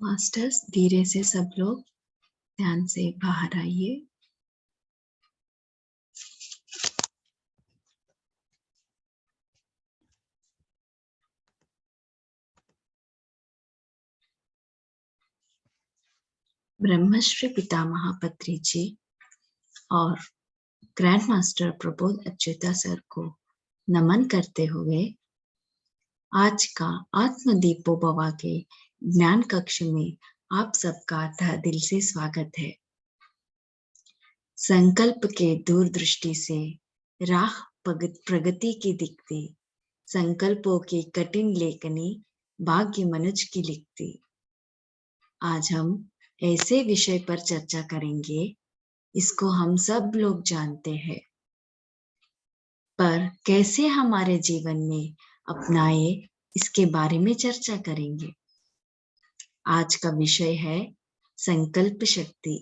Masters, धीरे से सब लोग ध्यान से बाहर आइए। ब्रह्मश्री पितामह पत्री जी और grand master Prabodh Achyuta sir को नमन करते हुए आज का आत्मदीपो भवा के ज्ञान कक्ष में आप सबका तहे दिल से स्वागत है। संकल्प के दूरदृष्टि से राह प्रगति की दिखती, संकल्पों की कठिन लेखनी भाग्य मनुज की लिखती। आज हम ऐसे विषय पर चर्चा करेंगे, इसको हम सब लोग जानते हैं, पर कैसे हमारे जीवन में अपनाए इसके बारे में चर्चा करेंगे। आज का विषय है संकल्प शक्ति।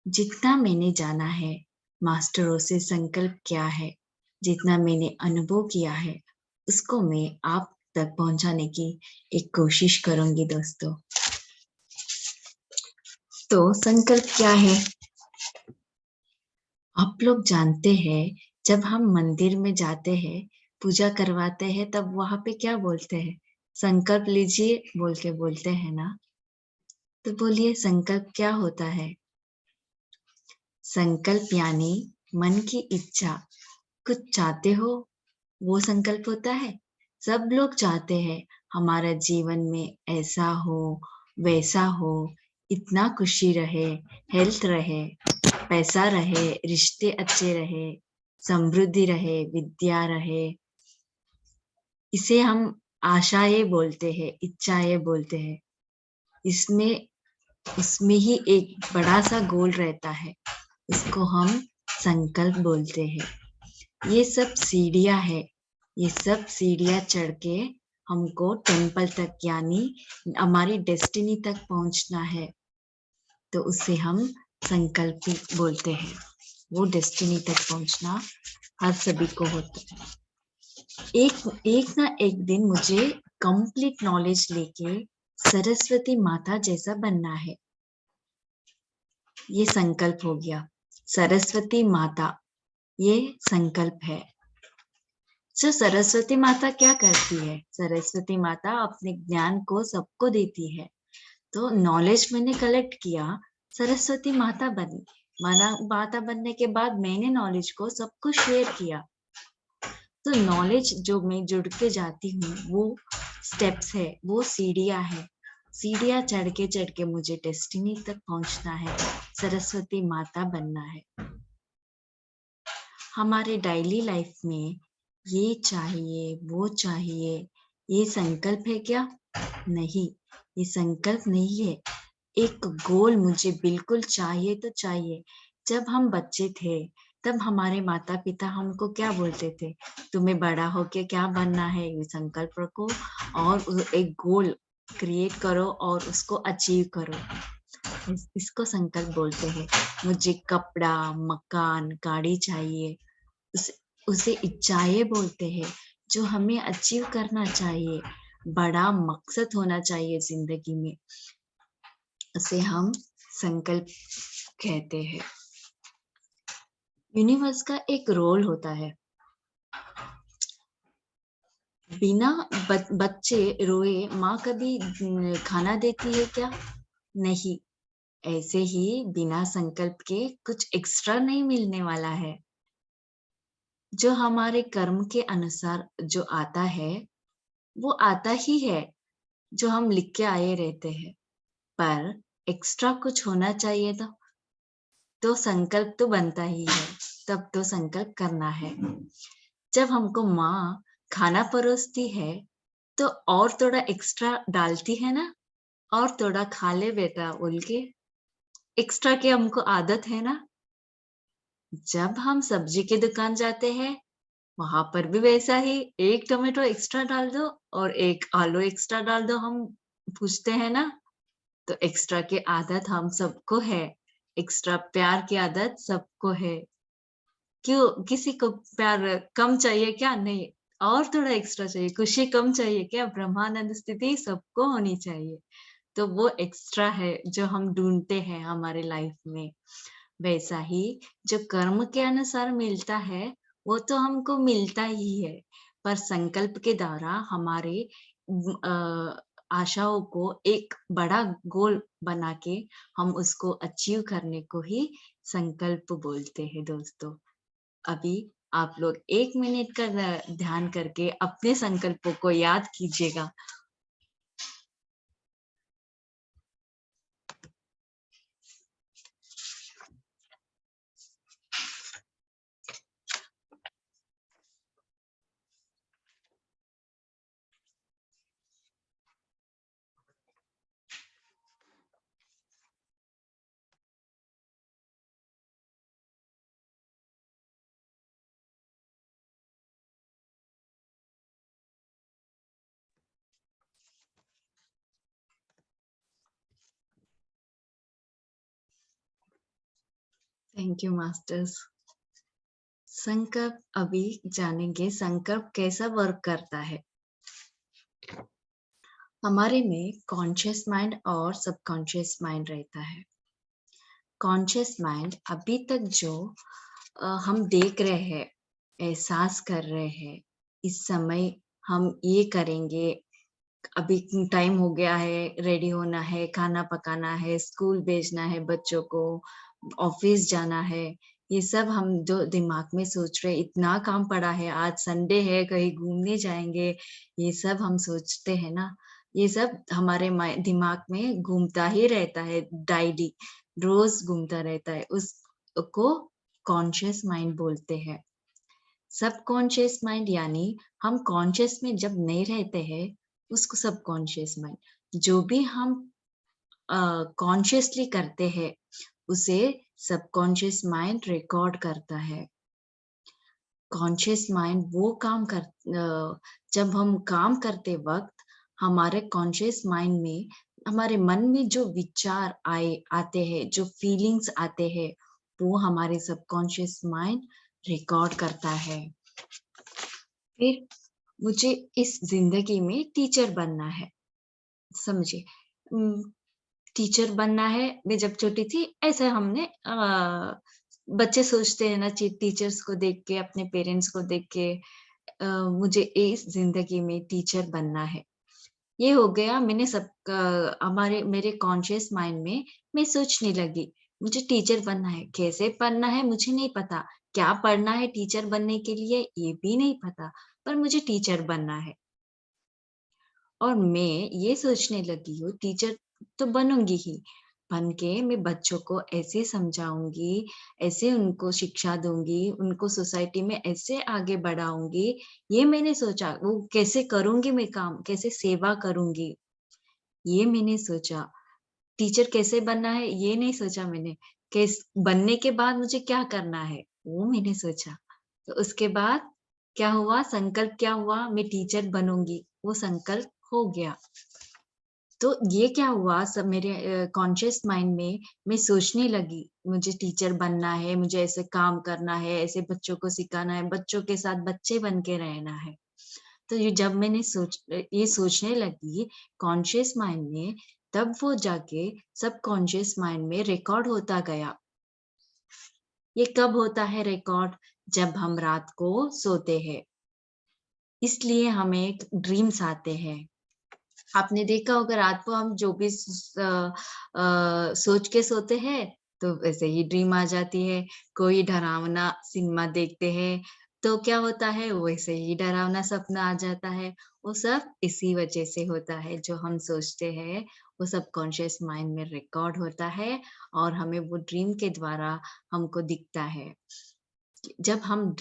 जितना मैंने जाना है मास्टरों से संकल्प क्या है, जितना मैंने अनुभव किया है, उसको मैं आप तक पहुंचाने की एक कोशिश करूंगी दोस्तों। तो संकल्प क्या है? आप लोग जानते हैं, जब हम मंदिर में जाते हैं, पूजा करवाते हैं, तब वहां पे क्या बोलते हैं? संकल्प लीजिए बोल के बोलते हैं ना। तो बोलिए, संकल्प क्या होता है? संकल्प यानी मन की इच्छा, कुछ चाहते हो वो संकल्प होता है। सब लोग चाहते हैं हमारा जीवन में ऐसा हो, वैसा हो, इतना खुशी रहे, हेल्थ रहे, पैसा रहे, रिश्ते अच्छे रहे, समृद्धि रहे, विद्या रहे। इसे हम आशाएं बोलते हैं, इच्छाएं बोलते हैं। इसमें ही एक बड़ा सा गोल रहता है, इसको हम संकल्प बोलते हैं। ये सब सीढ़ियां है, ये सब सीढ़ियां चढ़ के हमको टेम्पल तक यानी हमारी डेस्टिनी तक पहुंचना है, तो उसे हम संकल्प बोलते हैं। वो डेस्टिनी तक पहुंचना हर सभी को होता है। एक ना एक दिन मुझे कंप्लीट नॉलेज लेके सरस्वती माता जैसा बनना है। ये संकल्प हो गया। सरस्वती माता, ये संकल्प है। तो सरस्वती माता क्या करती है? सरस्वती माता अपने ज्ञान को सबको देती है। तो नॉलेज मैंने कलेक्ट किया, सरस्वती माता बनी। माता बनने के बाद मैंने नॉलेज को सबको शेयर किया। तो नॉलेज जो मैं जुड़ के जाती हूँ, वो स्टेप्स है, वो सीढ़ियां है। सीढ़ियां चढ़ के मुझे डेस्टिनी तक पहुंचना है, सरस्वती माता बनना है। हमारे डेली लाइफ में ये चाहिए, वो चाहिए, ये संकल्प है क्या? नहीं, ये संकल्प नहीं है। एक गोल मुझे बिल्कुल चाहिए तो चाहिए। जब हम बच्चे थे, तब हमारे माता पिता हमको क्या बोलते थे? तुम्हें बड़ा होके क्या बनना है, ये संकल्प रखो और एक गोल क्रिएट करो और उसको अचीव करो। इसको संकल्प बोलते हैं। मुझे कपड़ा, मकान, गाड़ी चाहिए, उसे इच्छाएं बोलते हैं, जो हमें अचीव करना चाहिए, बड़ा मकसद होना चाहिए जिंदगी में, उसे हम संकल्प कहते हैं। यूनिवर्स का एक रोल होता है। बिना बच्चे रोए माँ कभी खाना देती है क्या? नहीं। ऐसे ही बिना संकल्प के कुछ एक्स्ट्रा नहीं मिलने वाला है। जो हमारे कर्म के अनुसार जो आता है, वो आता ही है, जो हम लिख के आए रहते हैं। पर एक्स्ट्रा कुछ होना चाहिए तो संकल्प तो बनता ही है, तब तो संकल्प करना है। जब हमको माँ खाना परोसती है, तो और थोड़ा एक्स्ट्रा डालती है ना, और थोड़ा खा ले बेटा बोल के, एक्स्ट्रा की हमको आदत है ना। जब हम सब्जी की दुकान जाते हैं, वहां पर भी वैसा ही, एक टोमेटो एक्स्ट्रा डाल दो और एक आलू एक्स्ट्रा डाल दो, हम पूछते हैं ना। तो एक्स्ट्रा की आदत हम सबको है, एक्स्ट्रा प्यार की आदत सबको है। क्यों किसी को प्यार कम चाहिए क्या? नहीं, और थोड़ा एक्स्ट्रा चाहिए। खुशी कम चाहिए क्या? ब्रह्मानंद स्थिति सबको होनी चाहिए। तो वो एक्स्ट्रा है जो हम ढूँढते हैं हमारे लाइफ में। वैसा ही जो कर्म के अनुसार मिलता है, वो तो हमको मिलता ही है, पर संकल्प के द्वारा हमारे आशाओं को एक बड़ा गोल बना के हम उसको अचीव करने को ही संकल्प बोलते हैं दोस्तों। अभी आप लोग 1 मिनट का ध्यान करके अपने संकल्पों को याद कीजिएगा। Thank you masters. संकल्प अभी जानेंगे संकल्प कैसा वर्क करता है। हमारे में कॉन्शियस माइंड और सबकॉन्शियस माइंड रहता है। कॉन्शियस माइंड अभी तक जो हम देख रहे हैं, एहसास कर रहे हैं, इस समय हम ये करेंगे, अभी टाइम हो गया है, रेडी होना है, खाना पकाना है, स्कूल भेजना है बच्चों को, ऑफिस जाना है, ये सब हम जो दिमाग में सोच रहे, इतना काम पड़ा है, आज संडे है, कहीं घूमने जाएंगे, ये सब हम सोचते हैं ना, ये सब हमारे दिमाग में घूमता ही रहता है, डायली रोज घूमता रहता है, उसको कॉन्शियस माइंड बोलते हैं। सबकॉन्शियस माइंड यानी हम कॉन्शियस में जब नहीं रहते हैं, उसको सबकॉन्शियस माइंड। जो भी हम कॉन्शियसली करते हैं, उसे सबकॉन्शियस माइंड रिकॉर्ड करता है। कॉन्शियस माइंड वो जब हम काम करते वक्त हमारे कॉन्शियस माइंड में, हमारे मन में जो विचार आते हैं, जो फीलिंग्स आते हैं, वो हमारे सबकॉन्शियस माइंड रिकॉर्ड करता है। फिर मुझे इस जिंदगी में टीचर बनना है, समझिए। टीचर बनना है, मैं जब छोटी थी ऐसे हमने बच्चे सोचते हैं ना, टीचर्स को देख के, अपने पेरेंट्स को देख के, मुझे इस जिंदगी में टीचर बनना है। ये हो गया, मैंने हमारे मेरे कॉन्शियस माइंड में मैं सोचने लगी, मुझे टीचर बनना है। कैसे बनना है मुझे नहीं पता, क्या पढ़ना है टीचर बनने के लिए ये भी नहीं पता, पर मुझे टीचर बनना है। और मैं ये सोचने लगी हूँ, टीचर तो बनूंगी ही, बन के मैं बच्चों को ऐसे समझाऊंगी, ऐसे उनको शिक्षा दूंगी, उनको सोसाइटी में ऐसे आगे बढ़ाऊंगी। ये मैंने सोचा, वो कैसे करूंगी मैं काम, कैसे सेवा करूंगी, ये मैंने सोचा। टीचर कैसे बनना है ये नहीं सोचा मैंने, कैस बनने के बाद मुझे क्या करना है वो मैंने सोचा। तो उसके बाद क्या हुआ, संकल्प क्या हुआ, मैं टीचर बनूंगी, वो संकल्प हो गया। तो ये क्या हुआ, सब मेरे कॉन्शियस माइंड में मैं सोचने लगी, मुझे टीचर बनना है, मुझे ऐसे काम करना है, ऐसे बच्चों को सिखाना है, बच्चों के साथ बच्चे बन के रहना है। तो ये जब मैंने ये सोचने लगी कॉन्शियस माइंड में, तब वो जाके सबकॉन्शियस माइंड में रिकॉर्ड होता गया। ये कब होता है रिकॉर्ड, जब हम रात को सोते हैं, इसलिए हमें ड्रीम्स आते हैं। आपने देखा होगा रात को हम जो भी सोच के सोते हैं, तो वैसे ही ड्रीम आ जाती है। कोई डरावना सिनेमा देखते हैं, तो क्या होता है, वैसे ही डरावना सपना आ जाता है। वो सब इसी वजह से होता है, जो हम सोचते हैं वो सबकॉन्शियस माइंड में रिकॉर्ड होता है और हमें वो ड्रीम के द्वारा हमको दिखता है। जब हम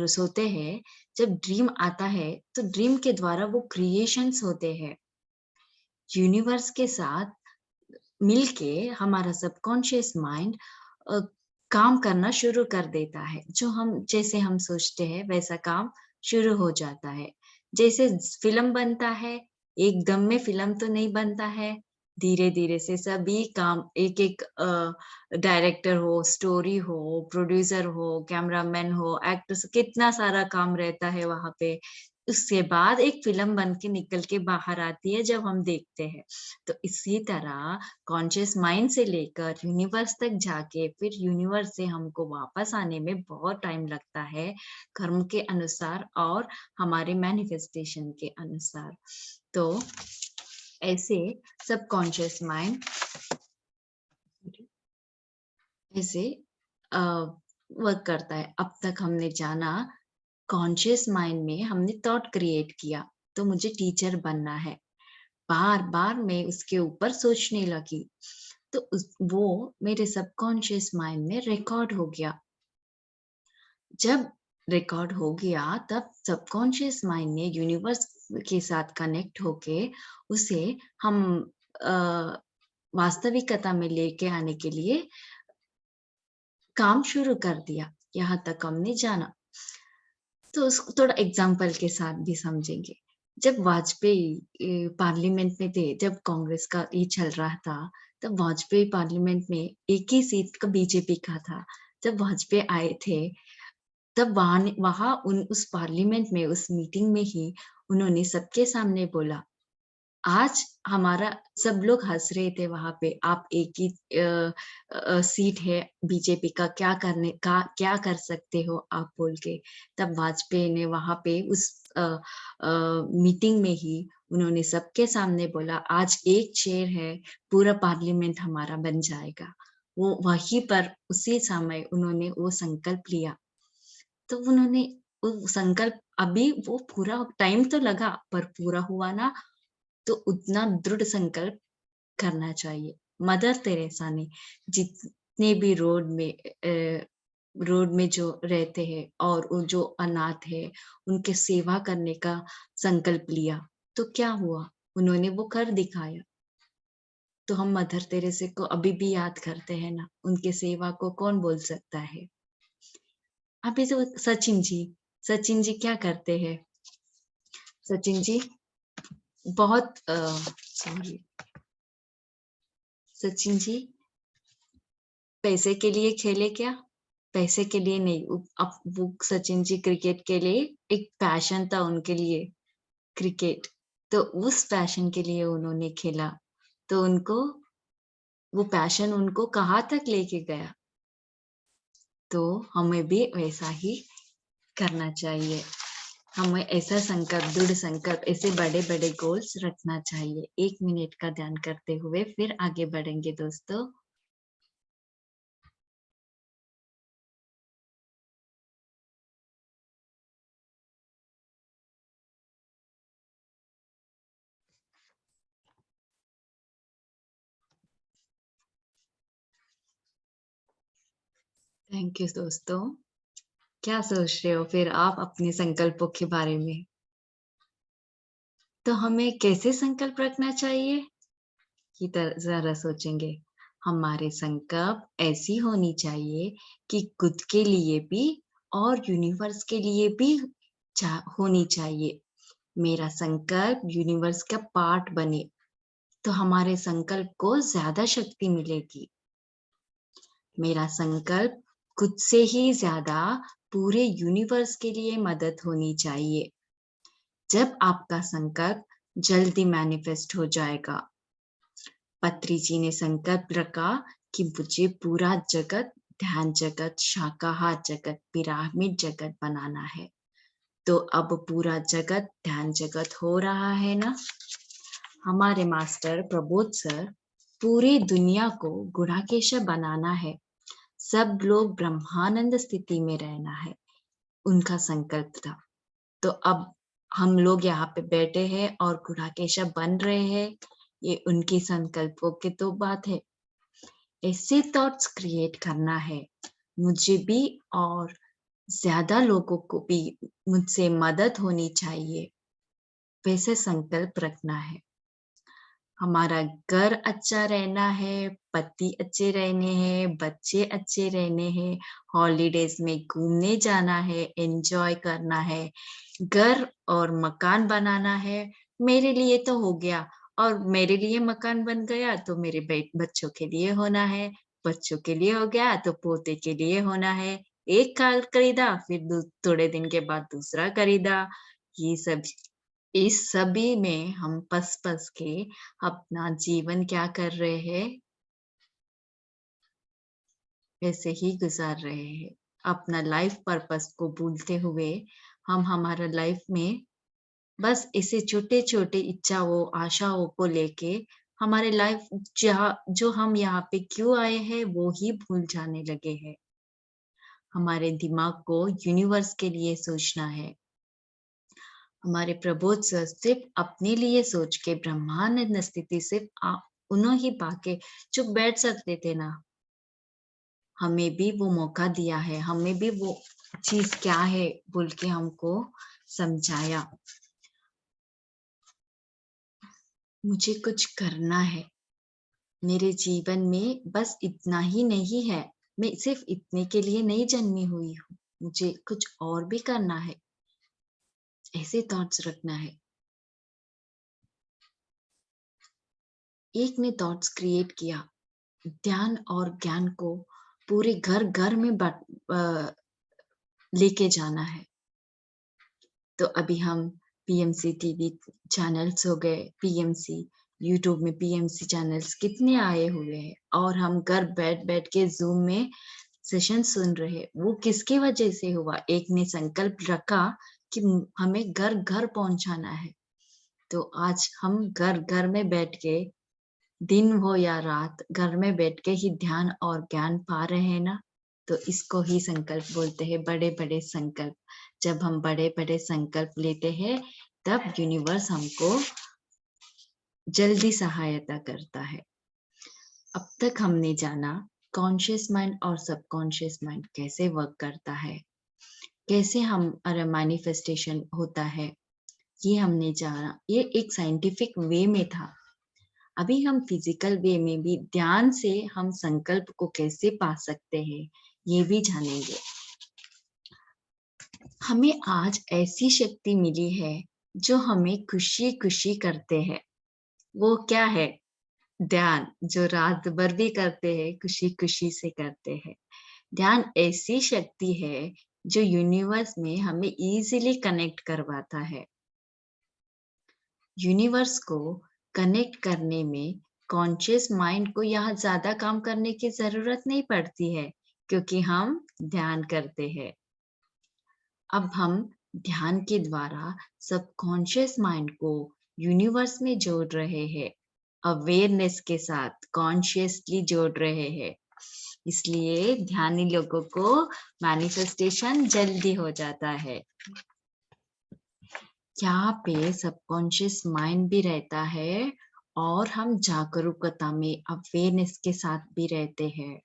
सोते हैं, जब ड्रीम आता है, तो ड्रीम के द्वारा वो क्रिएशंस होते हैं। यूनिवर्स के साथ मिलके हमारा सबकॉन्शियस माइंड काम करना शुरू कर देता है। जैसे हम सोचते हैं वैसा काम शुरू हो जाता है। जैसे फ़िल्म बनता है, एकदम में फ़िल्म तो नहीं बनता है। धीरे-धीरे से सभी काम एक-एक डायरेक्टर हो, स्टोरी हो, प्रोड्यूसर हो, कैमरामैन हो, एक्टर्स, कितना सारा काम रहता है वहाँ पे। उसके बाद एक फ़िल्म बन के निकल के बाहर आती है जब हम देखते हैं। तो इसी तरह कॉन्शियस माइंड से लेकर यूनिवर्स तक जाके फिर यूनिवर्स से हमको वापस आने में बहुत टाइम लगता है, कर्म के अनुसार और हमारे मैनिफेस्टेशन के अनुसार। तो ऐसे सबकॉन्शियस माइंड ऐसे अ, वर्क करता है। अब तक हमने जाना कॉन्शियस माइंड में हमने थॉट क्रिएट किया, तो मुझे टीचर बनना है। बार-बार मैं उसके ऊपर सोचने लगी, तो वो मेरे सबकॉन्शियस माइंड में रिकॉर्ड हो गया। जब रिकॉर्ड हो गया, तब सबकॉन्शियस माइंड ने यूनिवर्स के साथ कनेक्ट होके उसे हम अ, वास्तविकता में लेके आने के लिए काम शुरू कर दिया। यहाँ तक हमने जाना। तो उसको थोड़ा एग्जाम्पल के साथ भी समझेंगे। जब वाजपेयी पार्लियामेंट में थे, जब कांग्रेस का ये चल रहा था, तब वाजपेयी पार्लियामेंट में एक ही सीट का बीजेपी का था। जब वाजपेयी आए थे, तब वहाँ उस पार्लियामेंट में, उस मीटिंग में ही उन्होंने सबके सामने बोला, आज हमारा सब लोग हँस रहे थे वहाँ पे, आप एक ही सीट है बीजेपी का, क्या कर सकते हो आप बोल के। तब वाजपेयी ने वहाँ पे उस मीटिंग में ही उन्होंने सबके सामने बोला, आज एक चेयर है, पूरा पार्लियामेंट हमारा बन जाएगा। वो वहीं पर उसी समय उन्होंने वो संकल्प लिया। तो उन्होंने वो संकल्प अभी वो पूरा टाइम तो लगा, पर पूरा हुआ ना, तो उतना दृढ़ संकल्प करना चाहिए। मदर तेरेसा ने जितने भी रोड में जो रहते हैं और वो जो अनाथ है, उनके सेवा करने का संकल्प लिया, तो क्या हुआ? उन्होंने वो कर दिखाया। तो हम मदर तेरेसे को अभी भी याद करते हैं ना, उनके सेवा को कौन भूल सकता है? अभी तो सचिन जी क्या करते हैं? सचिन जी बहुत सॉरी सचिन जी पैसे के लिए खेले क्या? पैसे के लिए नहीं, अब वो सचिन जी क्रिकेट के लिए एक पैशन था उनके लिए, क्रिकेट। तो उस पैशन के लिए उन्होंने खेला, तो उनको वो पैशन उनको कहाँ तक लेके गया। तो हमें भी वैसा ही करना चाहिए। हमें ऐसा संकल्प, दृढ़ संकल्प, ऐसे बड़े-बड़े गोल्स रखना चाहिए। 1 मिनट का ध्यान करते हुए फिर आगे बढ़ेंगे दोस्तों। थैंक यू दोस्तों। क्या सोच रहे हो फिर आप अपने संकल्पों के बारे में? तो हमें कैसे संकल्प रखना चाहिए? ज़रा सोचेंगे। हमारे संकल्प ऐसी होनी चाहिए कि खुद के लिए भी और यूनिवर्स के लिए भी होनी चाहिए। मेरा संकल्प यूनिवर्स का पार्ट बने, तो हमारे संकल्प को ज़्यादा शक्ति मिलेगी। मेरा संकल्प खुद से ही ज़्यादा पूरे यूनिवर्स के लिए मदद होनी चाहिए। जब आपका संकल्प जल्दी मैनिफेस्ट हो जाएगा। पत्री जी ने संकल्प रखा कि मुझे पूरा जगत, ध्यान जगत, शाकाहार जगत, पिरामिड जगत बनाना है। तो अब पूरा जगत, ध्यान जगत हो रहा है ना? हमारे मास्टर प्रबोध सर, पूरी दुनिया को गुणाकेश बनाना है। सब लोग ब्रह्मानंद स्थिति में रहना है, उनका संकल्प था। तो अब हम लोग यहाँ पे बैठे हैं और गुणाकेश बन रहे हैं, ये उनकी संकल्पों की तो बात है। ऐसे थॉट्स क्रिएट करना है, मुझे भी और ज़्यादा लोगों को भी मुझसे मदद होनी चाहिए, वैसे संकल्प रखना है। हमारा घर अच्छा रहना है, पति अच्छे रहने हैं, बच्चे अच्छे रहने हैं, हॉलिडेज में घूमने जाना है, एन्जॉय करना है, घर और मकान बनाना है। मेरे लिए तो हो गया, और मेरे लिए मकान बन गया तो मेरे बच्चों के लिए होना है, बच्चों के लिए हो गया तो पोते के लिए होना है। एक कार खरीदा, फिर थोड़े दिन के बाद दूसरा खरीदा, ये सब इस सभी में हम पस-पस के अपना जीवन क्या कर रहे हैं, ऐसे ही गुज़ार रहे हैं। अपना लाइफ़ पर्पस को भूलते हुए हम हमारा लाइफ़ में बस ऐसे छोटे-छोटे इच्छाओं, आशाओं को लेके हमारे लाइफ़ जहाँ जो हम यहाँ पे क्यों आए हैं, वो ही भूल जाने लगे हैं। हमारे दिमाग को यूनिवर्स के लिए सोचना है। हमारे प्रबोध सर सिर्फ़ अपने लिए सोच के ब्रह्मानंद स्थिति सिर्फ़ उन्हों ही पाके चुप बैठ सकते थे ना। हमें भी वो मौका दिया है, हमें भी वो चीज़ क्या है बोल के हमको समझाया। मुझे कुछ करना है, मेरे जीवन में बस इतना ही नहीं है, मैं सिर्फ़ इतने के लिए नहीं जन्मी हुई हूँ, मुझे कुछ और भी करना है, ऐसे थॉट्स रखना है। एक ने थॉट्स क्रिएट किया, ध्यान और ज्ञान को पूरे घर-घर में लेके जाना है। तो अभी हम पीएमसी टीवी चैनल्स हो गए, पीएमसी यूट्यूब में पीएमसी चैनल्स कितने आए हुए हैं और हम घर बैठ-बैठ के ज़ूम में सेशन सुन रहे। वो किसकी वजह से हुआ? एक ने संकल्प रखा कि हमें घर-घर पहुँचाना है। तो आज हम घर-घर में बैठ के दिन हो या रात घर में बैठ के ही ध्यान और ज्ञान पा रहे हैं ना, तो इसको ही संकल्प बोलते हैं, बड़े-बड़े संकल्प। जब हम बड़े-बड़े संकल्प लेते हैं, तब यूनिवर्स हमको जल्दी सहायता करता है। अब तक हमने जाना कॉन्शियस माइंड और सबकॉन्शियस माइंड कैसे वर्क करता है, कैसे हमारा मैनिफेस्टेशन होता है, ये हमने जाना। ये एक साइंटिफिक वे में था। अभी हम फिजिकल वे में भी ध्यान से हम संकल्प को कैसे पा सकते हैं, ये भी जानेंगे। हमें आज ऐसी शक्ति मिली है, जो हमें खुशी-खुशी करते हैं। वो क्या है? ध्यान, जो रात भर भी करते हैं, खुशी-खुशी से करते हैं। ध्यान ऐसी शक्ति है, जो यूनिवर्स में हमें ईज़िली कनेक्ट करवाता है। यूनिवर्स को कनेक्ट करने में कॉन्शियस माइंड को यहाँ ज़्यादा काम करने की ज़रूरत नहीं पड़ती है, क्योंकि हम ध्यान करते हैं। अब हम ध्यान के द्वारा सबकॉन्शियस माइंड को यूनिवर्स में जोड़ रहे हैं, अवेयरनेस के साथ कॉन्शियसली जोड़ रहे हैं। इसलिए ध्यानी लोगों को मैनिफेस्टेशन जल्दी हो जाता है। यहाँ पे सबकॉन्शियस माइंड भी रहता है और हम जागरूकता में अवेयरनेस के साथ भी रहते हैं।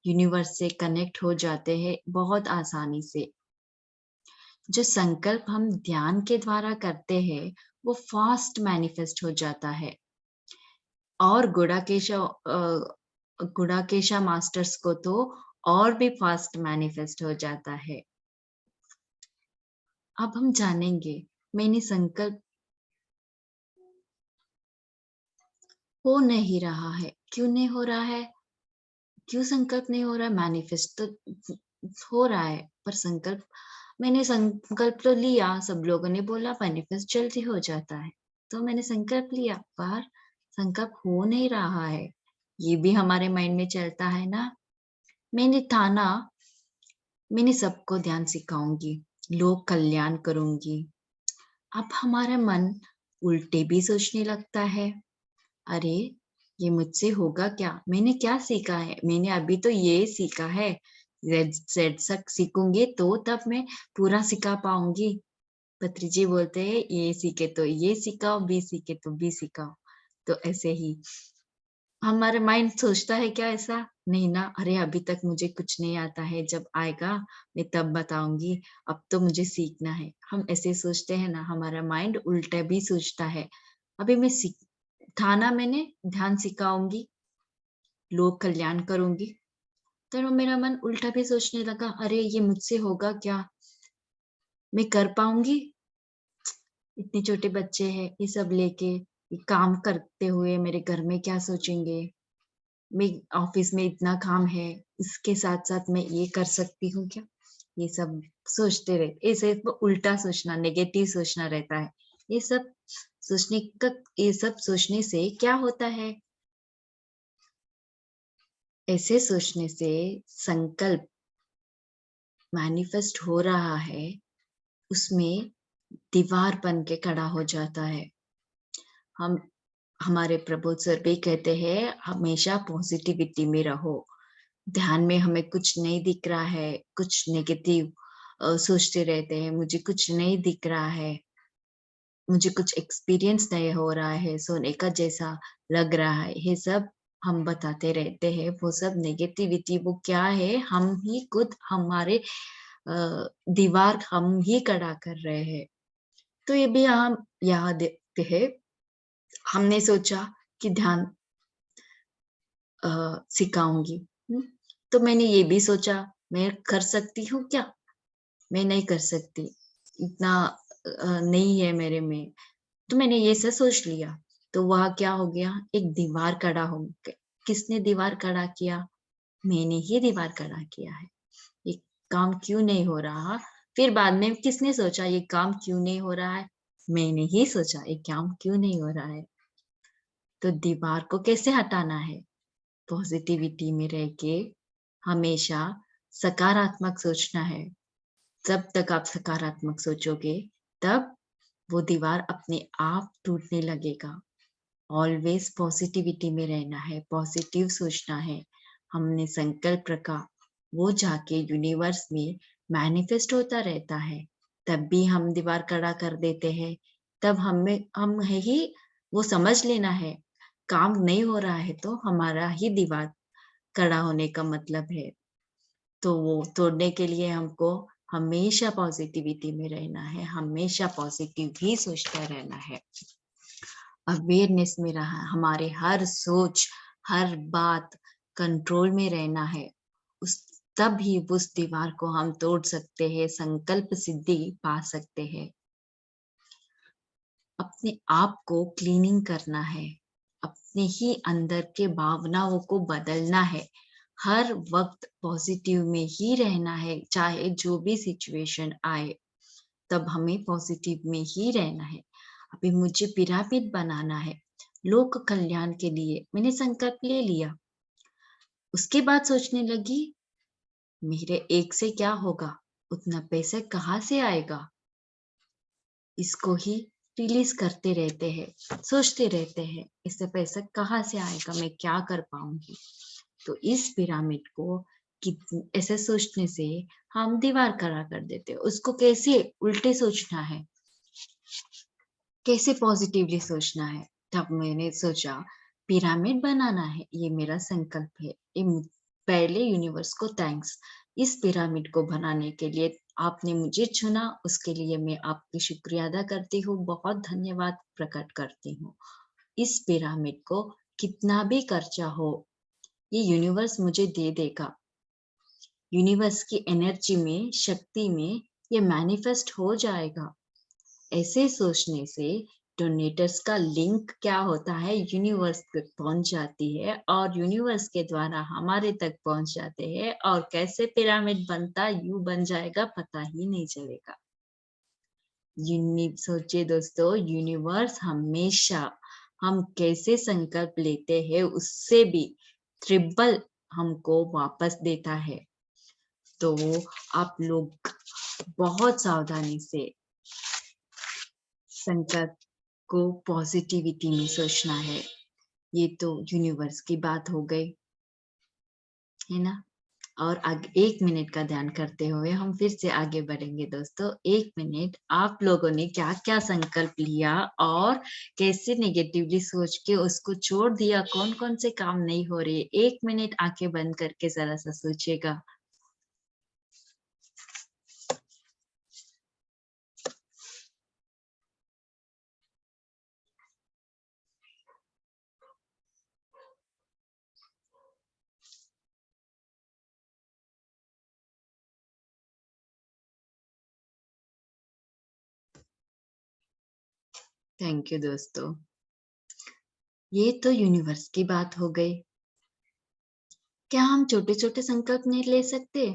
यूनिवर्स से कनेक्ट हो जाते हैं बहुत आसानी से। जो संकल्प हम ध्यान के द्वारा करते हैं, वो फास्ट मैनिफेस्ट हो जाता है और गुडाकेशा मास्टर्स को तो और भी फास्ट मैनिफेस्ट हो जाता है। अब हम जानेंगे मैंने संकल्प हो नहीं रहा है, क्यों नहीं हो रहा है? क्यों संकल्प नहीं हो रहा है? मैनिफेस्ट तो हो रहा है, पर संकल्प मैंने संकल्प तो लिया, सब लोगों ने बोला मैनिफेस्ट जल्दी हो जाता है, तो मैंने संकल्प लिया, पर संकल्प हो नहीं रहा है। ये भी हमारे माइंड में चलता है ना। मैंने ठाना, मैंने सबको ध्यान सिखाऊंगी, लोक कल्याण करूंगी। अब हमारा मन उल्टे भी सोचने लगता है। अरे! ये मुझसे होगा क्या? मैंने क्या सीखा है? मैंने अभी तो ये सीखा है। ज़ेड ज़ेड तक सीखूँगी तो तब मैं पूरा सिखा पाऊँगी। पत्री जी बोलते हैं, "ये सीखे तो ये सिखाओ, बी सीखे तो बी सिखाओ।" तो ऐसे ही हमारा माइंड सोचता है क्या ऐसा? नहीं ना, अरे अभी तक मुझे कुछ नहीं आता है, जब आएगा मैं तब बताऊँगी, अब तो मुझे सीखना है। हम ऐसे सोचते हैं ना, हमारा माइंड उल्टा भी सोचता है। अभी मैं सीख ठाना मैंने ध्यान सिखाऊँगी, लोक कल्याण करूँगी, तो मेरा मन उल्टा भी सोचने लगा, अरे ये मुझसे होगा क्या? मैं कर पाऊँगी? इतने छोटे बच्चे हैं, ये सब लेके, ये काम करते हुए मेरे घर में क्या सोचेंगे? मैं ऑफ़िस में इतना काम है, इसके साथ-साथ मैं ये कर सकती हूँ क्या? ये सब सोचते रहते, ऐसे उल्टा सोचना, नेगेटिव सोचना रहता है। ये सब ये सब सोचने से क्या होता है? ऐसे सोचने से संकल्प मैनिफेस्ट हो रहा है, उसमें दीवार बन के खड़ा हो जाता है। हम हमारे प्रबोध सर भी कहते हैं हमेशा पॉजिटिविटी में रहो। ध्यान में हमें कुछ नहीं दिख रहा है, कुछ नेगेटिव सोचते रहते हैं, मुझे कुछ नहीं दिख रहा है, मुझे कुछ एक्सपीरियंस नहीं हो रहा है, सोने का जैसा लग रहा है, ये सब हम बताते रहते हैं। वो सब नेगेटिविटी वो क्या है, हम ही खुद हमारे दीवार हम ही खड़ा कर रहे हैं। तो ये भी हम यहाँ देखते हैं, हमने सोचा कि ध्यान सिखाऊंगी। तो मैंने ये भी सोचा मैं कर सकती हूँ क्या? मैं नहीं कर सकती, इतना नहीं है मेरे में। तो मैंने ये सब सोच लिया। तो वहाँ क्या हो गया, एक दीवार खड़ा हो गया। किसने दीवार खड़ा किया? मैंने ही दीवार खड़ा किया है। ये काम क्यों नहीं हो रहा? फिर बाद में किसने सोचा ये काम क्यों नहीं हो रहा है? मैंने ही सोचा ये काम क्यों नहीं हो रहा है। तो दीवार को कैसे हटाना है? पॉजिटिविटी में रह के हमेशा सकारात्मक सोचना है। जब तक आप सकारात्मक सोचोगे, तब वो दीवार अपने आप टूटने लगेगा। ऑलवेज पॉजिटिविटी में रहना है, पॉजिटिव सोचना है। हमने संकल्प रखा, वो जाके यूनिवर्स में मैनिफेस्ट होता रहता है। तब भी हम दीवार खड़ा कर देते हैं। तब हम है ही, वो समझ लेना है काम नहीं हो रहा है तो हमारा ही दीवार खड़ा होने का मतलब है। तो वो तोड़ने के लिए हमको हमेशा पॉजिटिविटी में रहना है, हमेशा पॉजिटिव ही सोचता रहना है। अवेयरनेस में रहा, हमारे हर सोच, हर बात कंट्रोल में रहना है। उस तब ही उस दीवार को हम तोड़ सकते हैं, संकल्प सिद्धि पा सकते हैं। अपने आप को क्लीनिंग करना है, अपने ही अंदर के भावनाओं को बदलना है। हर वक्त पॉजिटिव में ही रहना है, चाहे जो भी सिचुएशन आए, तब हमें पॉजिटिव में ही रहना है। अभी मुझे पिरामिड बनाना है, लोक कल्याण के लिए मैंने संकल्प ले लिया। उसके बाद सोचने लगी, मेरे एक से क्या होगा, उतना पैसे कहाँ से आएगा? इसको ही रिलीज करते रहते हैं, सोचते रहते हैं इससे पैसा कहाँ से आएगा, मैं क्या कर पाऊंगी। तो इस पिरामिड को ऐसे सोचने से हम दीवार खड़ा कर देते हैं। उसको कैसे उल्टे सोचना है, कैसे पॉजिटिवली सोचना है। तब मैंने सोचा पिरामिड बनाना है, ये मेरा संकल्प है। पहले यूनिवर्स को थैंक्स, इस पिरामिड को बनाने के लिए आपने मुझे चुना, उसके लिए मैं आपकी शुक्रिया अदा करती हूँ, बहुत धन्यवाद प्रकट करती हूँ। इस पिरामिड को कितना भी खर्चा हो, ये यूनिवर्स मुझे दे देगा। यूनिवर्स की एनर्जी में, शक्ति में ये मैनिफेस्ट हो जाएगा। ऐसे सोचने से डोनेटर्स का लिंक क्या होता है, यूनिवर्स तक पहुंच जाती है और यूनिवर्स के द्वारा हमारे तक पहुंच जाते हैं और कैसे पिरामिड बनता यू बन जाएगा पता ही नहीं चलेगा। सोचिए दोस्तों, यूनिवर्स हमेशा हम कैसे संकल्प लेते हैं उससे भी ट्रिपल हमको वापस देता है। तो आप लोग बहुत सावधानी से संकल्प को पॉजिटिविटी में सोचना है। ये तो यूनिवर्स की बात हो गई, है ना। और आगे 1 मिनट का ध्यान करते हुए हम फिर से आगे बढ़ेंगे दोस्तों। 1 मिनट आप लोगों ने क्या क्या संकल्प लिया और कैसे नेगेटिवली सोच के उसको छोड़ दिया, कौन कौन से काम नहीं हो रहे। 1 मिनट आंखें बंद करके जरा सा सोचिएगा। थैंक यू दोस्तों। ये तो यूनिवर्स की बात हो गई। क्या हम छोटे छोटे संकल्प नहीं ले सकते?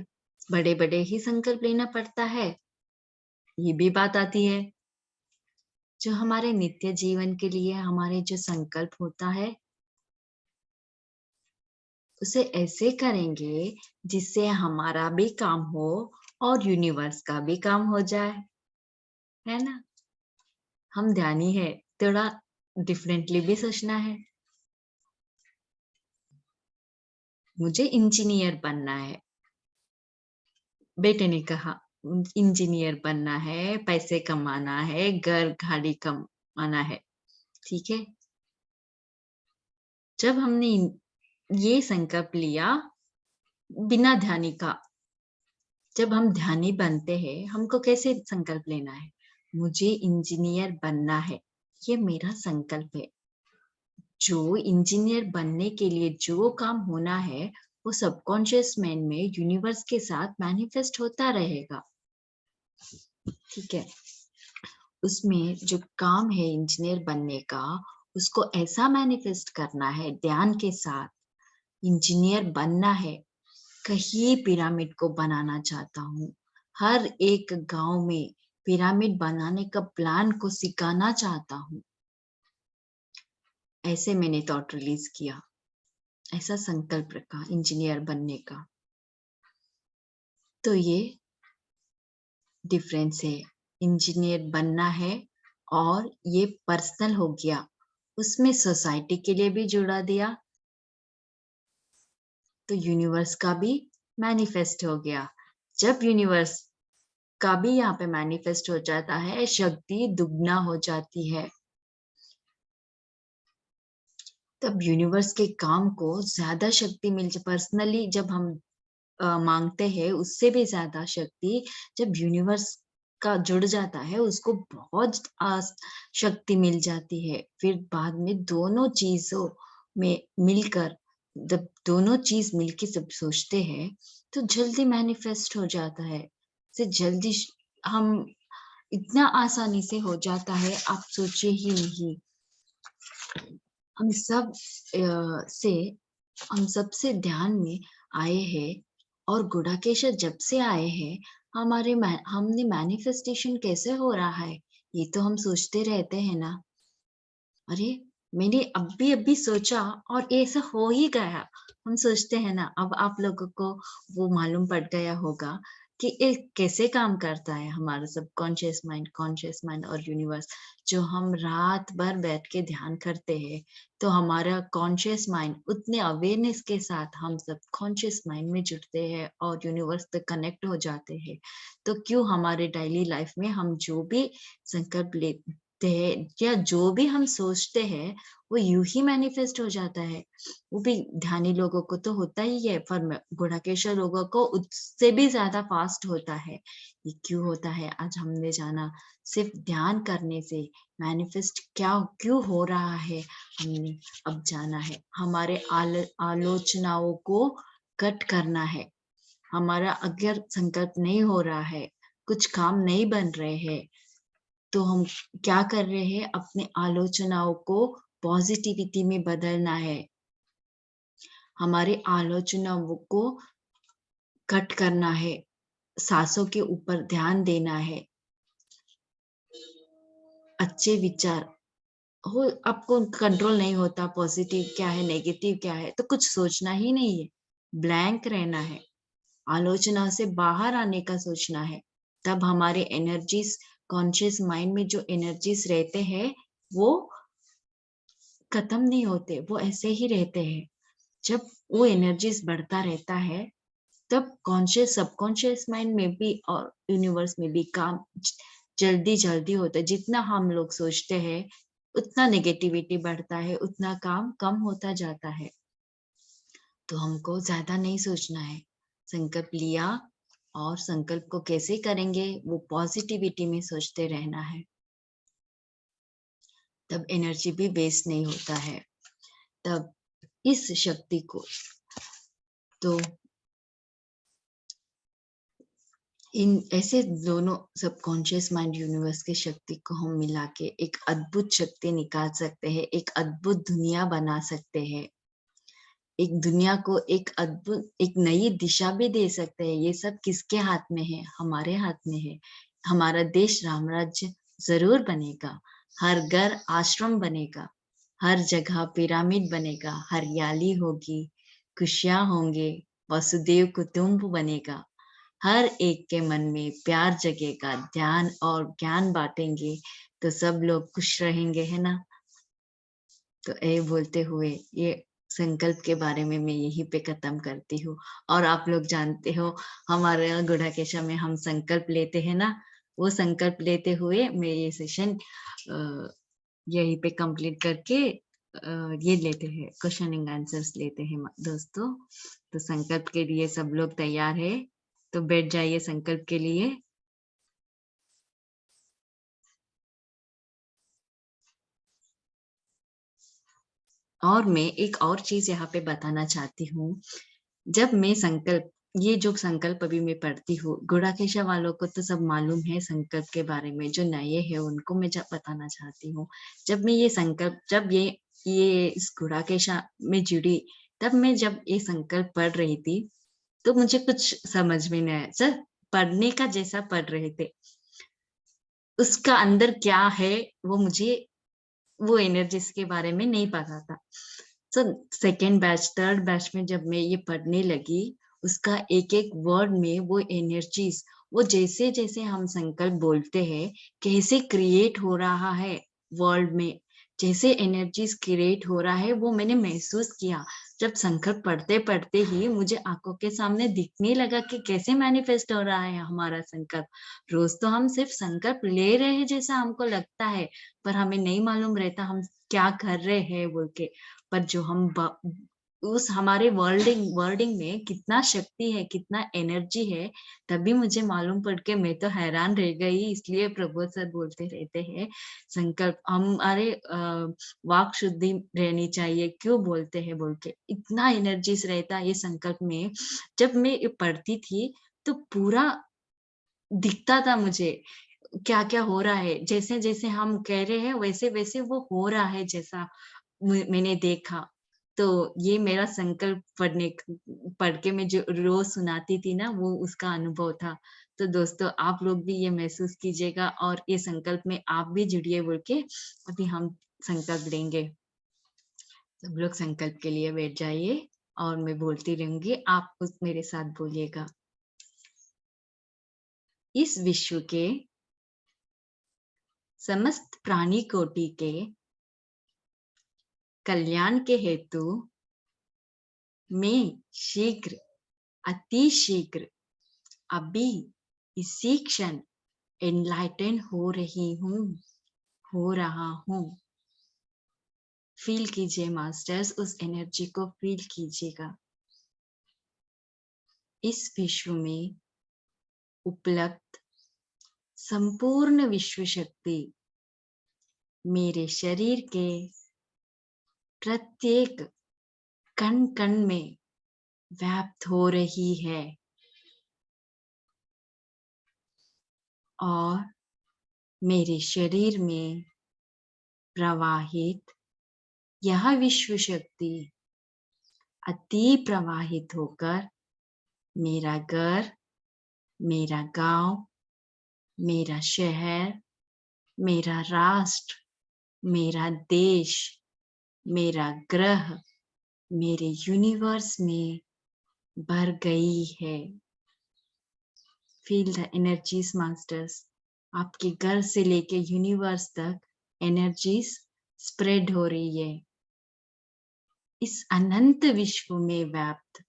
बड़े बड़े ही संकल्प लेना पड़ता है, ये भी बात आती है। जो हमारे नित्य जीवन के लिए हमारे जो संकल्प होता है, उसे ऐसे करेंगे जिससे हमारा भी काम हो और यूनिवर्स का भी काम हो जाए, है ना? हम ध्यानी है, थोड़ा डिफरेंटली भी सोचना है। मुझे इंजीनियर बनना है, बेटे ने कहा। इंजीनियर बनना है, पैसे कमाना है, घर गाड़ी कमाना है, ठीक है? जब हमने ये संकल्प लिया बिना ध्यानी का, जब हम ध्यानी बनते हैं, हमको कैसे संकल्प लेना है? मुझे इंजीनियर बनना है, ये मेरा संकल्प है। जो इंजीनियर बनने के लिए जो काम होना है, वो सबकॉन्शियस माइंड में यूनिवर्स के साथ मैनिफेस्ट होता रहेगा, ठीक है? उसमें जो काम है इंजीनियर बनने का, उसको ऐसा मैनिफेस्ट करना है ध्यान के साथ। इंजीनियर बनना है, कहीं पिरामिड को बनाना चाहता हूँ, हर एक गांव में पिरामिड बनाने का प्लान को सिखाना चाहता हूँ। ऐसे मैंने थॉट रिलीज किया, ऐसा संकल्प रखा इंजीनियर बनने का। तो ये डिफरेंस है, इंजीनियर बनना है और ये पर्सनल हो गया, उसमें सोसाइटी के लिए भी जुड़ा दिया, तो यूनिवर्स का भी मैनिफेस्ट हो गया। जब यूनिवर्स का भी यहाँ पे मैनिफेस्ट हो जाता है, शक्ति दुगना हो जाती है। तब यूनिवर्स के काम को ज्यादा शक्ति मिल पर्सनली जब हम मांगते हैं, उससे भी ज्यादा शक्ति जब यूनिवर्स का जुड़ जाता है, उसको बहुत शक्ति मिल जाती है। फिर बाद में दोनों चीजों में मिलकर, जब दोनों चीज मिलके सब सोचते हैं, तो जल्दी मैनिफेस्ट हो जाता है। से जल्दी हम इतना आसानी से हो जाता है, आप सोचिए ही नहीं। हम सब से हम सबसे ध्यान में आए हैं, और गुडाकेश जब से आए हैं, हमने मैनिफेस्टेशन कैसे हो रहा है, ये तो हम सोचते रहते हैं ना। अरे, मैंने अभी सोचा और ऐसा हो ही गया। हम सोचते हैं ना, अब आप लोगों को वो मालूम पड़ गया होगा कि ये कैसे काम करता है, हमारा सबकॉन्शियस माइंड, कॉन्शियस माइंड और यूनिवर्स। जो हम रात भर बैठ के ध्यान करते हैं, तो हमारा कॉन्शियस माइंड उतने अवेयरनेस के साथ हम सब कॉन्शियस माइंड में जुड़ते हैं और यूनिवर्स तक कनेक्ट हो जाते हैं। तो क्यों हमारे डेली लाइफ में हम जो भी संकल्प लेते हैं या जो भी हम सोचते हैं, वो यूं ही मैनिफेस्ट हो जाता है। वो भी ध्यानी लोगों को तो होता ही है, पर गुणाकेश लोगों को उससे भी ज्यादा फास्ट होता है। ये क्यों होता है, आज हमने जाना। सिर्फ ध्यान करने से मैनिफेस्ट क्या क्यों हो रहा है, हमने अब जाना है। हमारे आलोचनाओं को कट करना है। हमारा अगर संकल्प नहीं हो रहा है, कुछ काम नहीं बन रहे हैं, तो हम क्या कर रहे हैं, अपने आलोचनाओं को पॉजिटिविटी में बदलना है। हमारे आलोचनाओं को कट करना है, सांसों के ऊपर ध्यान देना है। अच्छे विचार हो, आपको कंट्रोल नहीं होता, पॉजिटिव क्या है नेगेटिव क्या है, तो कुछ सोचना ही नहीं है, ब्लैंक रहना है। आलोचना से बाहर आने का सोचना है। तब हमारे एनर्जीज, कॉन्शियस माइंड में जो एनर्जीज रहते हैं, वो खत्म नहीं होते, वो ऐसे ही रहते हैं। जब वो एनर्जीज बढ़ता रहता है, तब कॉन्शियस सबकॉन्शियस माइंड में भी और यूनिवर्स में भी काम जल्दी जल्दी होता है। जितना हम लोग सोचते हैं, उतना नेगेटिविटी बढ़ता है, उतना काम कम होता जाता है। तो हमको ज्यादा नहीं सोचना है, संकल्प लिया और संकल्प को कैसे करेंगे, वो पॉजिटिविटी में सोचते रहना है। तब एनर्जी भी वेस्ट नहीं होता है। तब इस शक्ति को, तो इन ऐसे दोनों सबकॉन्शियस माइंड यूनिवर्स की शक्ति को हम मिला के एक अद्भुत शक्ति निकाल सकते हैं, एक अद्भुत दुनिया बना सकते हैं। एक दुनिया को एक अद्भुत, एक नई दिशा भी दे सकते हैं। ये सब किसके हाथ में है? हमारे हाथ में है। हमारा देश राम राज्य ज़रूर बनेगा, हर घर आश्रम बनेगा, हर जगह पिरामिड बनेगा, हरियाली होगी, खुशियाँ होंगे, वसुदेव कुटुंब बनेगा, हर एक के मन में प्यार जगेगा, ध्यान और ज्ञान बाँटेंगे, तो सब लोग खुश रहेंगे, है ना? तो ये बोलते हुए ये संकल्प के बारे में मैं यहीं पे खत्म करती हूँ। और आप लोग जानते हो हमारे यहाँ गुड़ाकेशा में हम संकल्प लेते हैं ना, वो संकल्प लेते हुए मैं ये सेशन यहीं पे कंप्लीट करके ये लेते हैं, क्वेश्चन एंड आंसर्स लेते हैं दोस्तों। तो संकल्प के लिए सब लोग तैयार है? तो बैठ जाइए संकल्प के लिए। और मैं एक और चीज़ यहाँ पे बताना चाहती हूँ। जब मैं संकल्प, ये जो संकल्प अभी मैं पढ़ती हूँ, गुड़ाकेशा वालों को तो सब मालूम है संकल्प के बारे में, जो नए हैं उनको मैं जब बताना चाहती हूँ। जब मैं ये संकल्प, जब ये इस गुड़ाकेशा में जुड़ी, तब मैं जब ये संकल्प पढ़ रही थी, तो मुझे कुछ समझ में नहीं आया। सर, पढ़ने का जैसा पढ़ रहे थे, उसका अंदर क्या है वो मुझे, वो एनर्जीज़ के बारे में नहीं पता था। So second batch, third batch में जब मैं ये पढ़ने लगी, उसका एक-एक वर्ड में वो एनर्जीज़, वो जैसे-जैसे हम संकल्प बोलते हैं, कैसे क्रिएट हो रहा है वर्ल्ड में, जैसे एनर्जीज़ क्रिएट हो रहा है, वो मैंने महसूस किया। जब संकल्प पढ़ते-पढ़ते ही मुझे आँखों के सामने दिखने लगा कि कैसे मैनिफेस्ट हो रहा है हमारा संकल्प। रोज़ तो हम सिर्फ संकल्प ले रहे हैं जैसा हमको लगता है, पर हमें नहीं मालूम रहता हम क्या कर रहे हैं बोल के। पर जो हम उस हमारे वर्डिंग में कितना शक्ति है, कितना एनर्जी है, तभी मुझे मालूम पड़ के मैं तो हैरान रह गई। इसलिए प्रबोध सर बोलते रहते हैं, संकल्प हमारे वाक शुद्धि रहनी चाहिए, क्यों बोलते हैं बोल के। इतना एनर्जीज़ रहता है ये संकल्प में। जब मैं ये पढ़ती थी, तो पूरा दिखता था मुझे, क्या-क्या हो रहा है। जैसे-जैसे हम कह रहे हैं, वैसे-वैसे वो हो रहा है जैसा मैंने देखा। तो ये मेरा संकल्प पढ़ के मैं जो रोज़ सुनाती थी ना, वो उसका अनुभव था। तो दोस्तों, आप लोग भी ये महसूस कीजिएगा और ये संकल्प में आप भी जुड़िए बोल के अभी हम संकल्प लेंगे। सब लोग संकल्प के लिए बैठ जाइए और मैं बोलती रहूँगी, आप उस मेरे साथ बोलिएगा। इस विश्व के समस्त प्राणी कोटि के कल्याण के हेतु मैं शीघ्र, अति शीघ्र, अभी इसी क्षण एनलाइटन हो रही हूँ, हो रहा हूँ। फील कीजिए मास्टर्स, उस एनर्जी को फील कीजिएगा। इस विश्व में उपलब्ध संपूर्ण विश्व शक्ति मेरे शरीर के प्रत्येक कण-कण में व्याप्त हो रही है और मेरे शरीर में प्रवाहित यह विश्व शक्ति अति प्रवाहित होकर मेरा घर, मेरा गांव, मेरा शहर, मेरा राष्ट्र, मेरा देश, मेरा ग्रह, मेरे यूनिवर्स में भर गई है। Feel the energies masters. आपके घर से लेके यूनिवर्स तक एनर्जीज स्प्रेड हो रही है। इस अनंत विश्व में व्याप्त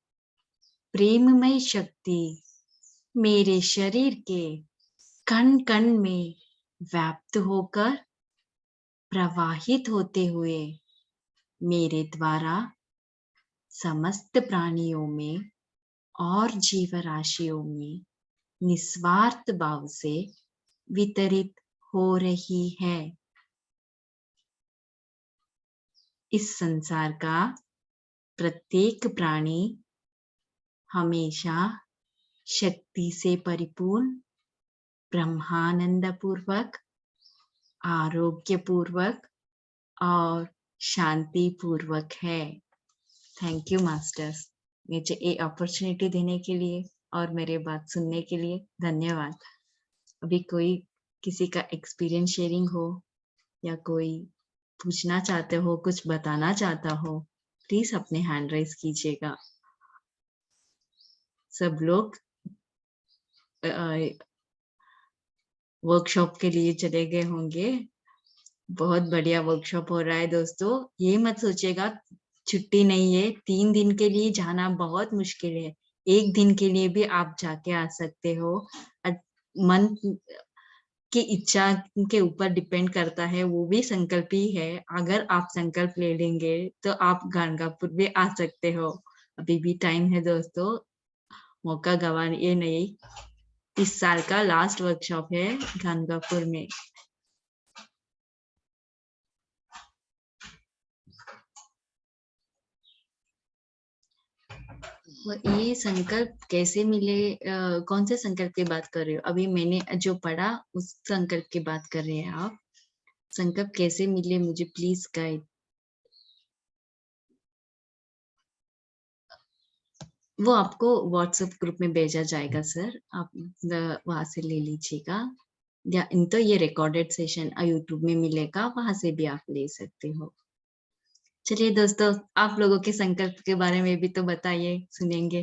प्रेममय शक्ति मेरे शरीर के कण कण में व्याप्त होकर प्रवाहित होते हुए मेरे द्वारा समस्त प्राणियों में और जीव राशियों में निस्वार्थ भाव से वितरित हो रही है। इस संसार का प्रत्येक प्राणी हमेशा शक्ति से परिपूर्ण, ब्रह्मानंद पूर्वक, आरोग्य पूर्वक और शांति पूर्वक है। थैंक यू मास्टर्स, मुझे ये अपॉर्चुनिटी देने के लिए और मेरे बात सुनने के लिए धन्यवाद। अभी कोई किसी का एक्सपीरियंस शेयरिंग हो या कोई पूछना चाहते हो, कुछ बताना चाहता हो, प्लीज अपने हैंड राइज कीजिएगा। सब लोग वर्कशॉप के लिए चले गए होंगे। बहुत बढ़िया वर्कशॉप हो रहा है दोस्तों। ये मत सोचिएगा छुट्टी नहीं है, 3 दिन के लिए जाना बहुत मुश्किल है। 1 दिन के लिए भी आप जाके आ सकते हो। मन की इच्छा के ऊपर डिपेंड करता है, वो भी संकल्प ही है। अगर आप संकल्प ले लेंगे तो आप गाणगापुर भी आ सकते हो। अभी भी टाइम है दोस्तों, मौका गवाइए नहीं। इस साल का लास्ट वर्कशॉप है गाणगापुर में। ये संकल्प कैसे मिले? कौन से संकल्प की बात कर रहे हो? अभी मैंने जो पढ़ा उस संकल्प की बात कर रहे हैं आप। संकल्प कैसे मिले मुझे प्लीज गाइड। वो आपको व्हाट्सएप ग्रुप में भेजा जाएगा सर, आप वहां से ले लीजिएगा। या इन तो ये रिकॉर्डेड सेशन यूट्यूब में मिलेगा, वहां से भी आप ले सकते हो। चलिए दोस्तों, आप लोगों के संकल्प के बारे में भी तो बताइए, सुनेंगे।